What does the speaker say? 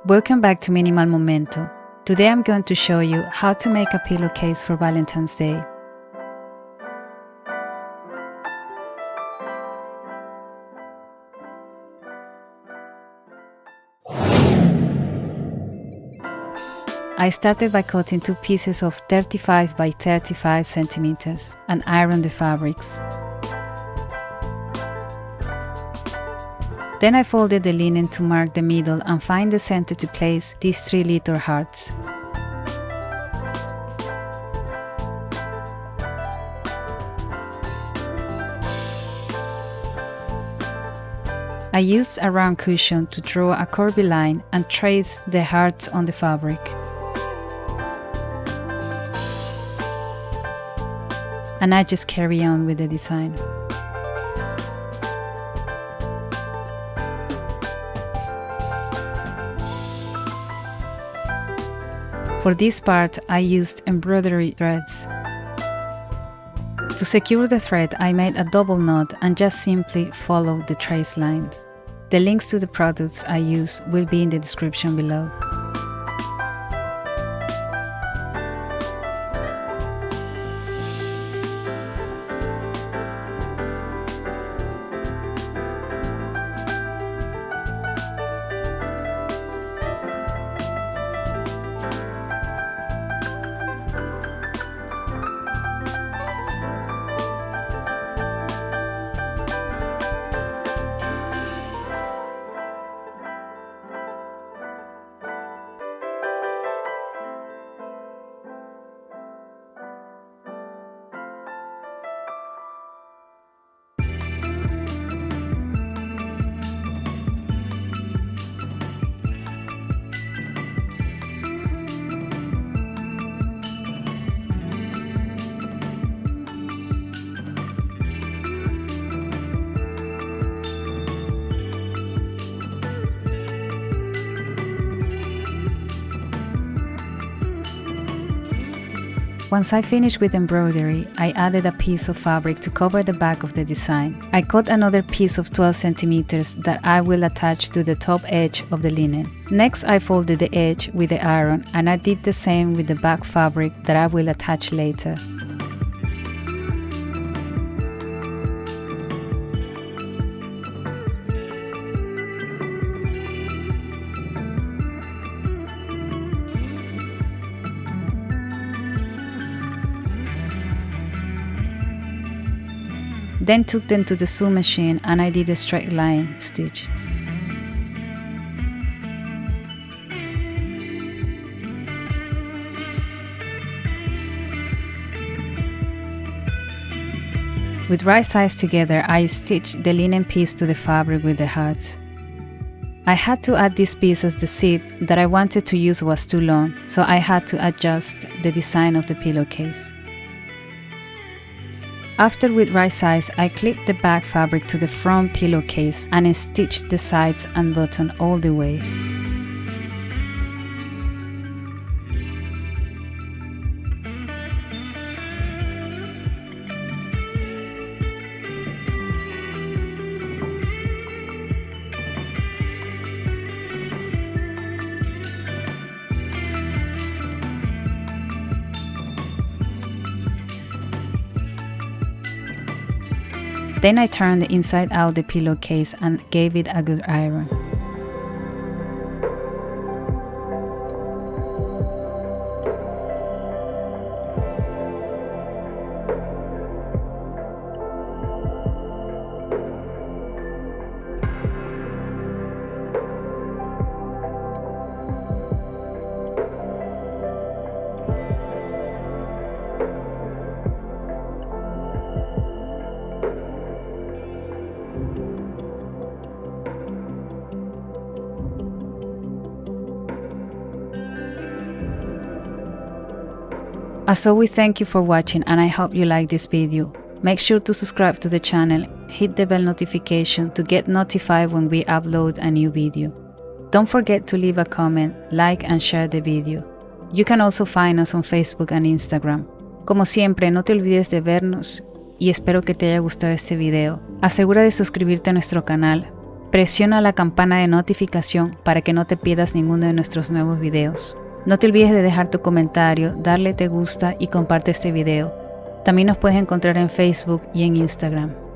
Welcome back to Minimal Momento. Today I'm going to show you how to make a pillowcase for Valentine's Day. I started by cutting two pieces of 35 by 35 centimeters and ironed the fabrics. Then I folded the linen to mark the middle and find the center to place these 3 little hearts. I used a round cushion to draw a curvy line and trace the hearts on the fabric. And I just carry on with the design. For this part, I used embroidery threads. To secure the thread, I made a double knot and just simply followed the trace lines. The links to the products I use will be in the description below. Once I finished with embroidery, I added a piece of fabric to cover the back of the design. I cut another piece of 12 centimeters that I will attach to the top edge of the linen. Next, I folded the edge with the iron, and I did the same with the back fabric that I will attach later. Then took them to the sew machine and I did a straight line stitch. With right sides together, I stitched the linen piece to the fabric with the hearts. I had to add this piece as the zip that I wanted to use was too long, so I had to adjust the design of the pillowcase. After with right sides, I clipped the back fabric to the front pillowcase and stitched the sides and bottom all the way. Then I turned the inside out the pillowcase and gave it a good iron. As always, thank you for watching and I hope you like this video. Make sure to subscribe to the channel, hit the bell notification to get notified when we upload a new video. Don't forget to leave a comment, like and share the video. You can also find us on Facebook and Instagram. Como siempre, no te olvides de vernos y espero que te haya gustado este video. Asegura de suscribirte a nuestro canal Presiona la campana de notificación para que no te pierdas ninguno de nuestros nuevos videos. No te olvides de dejar tu comentario, darle te gusta y comparte este video. También nos puedes encontrar en Facebook y en Instagram.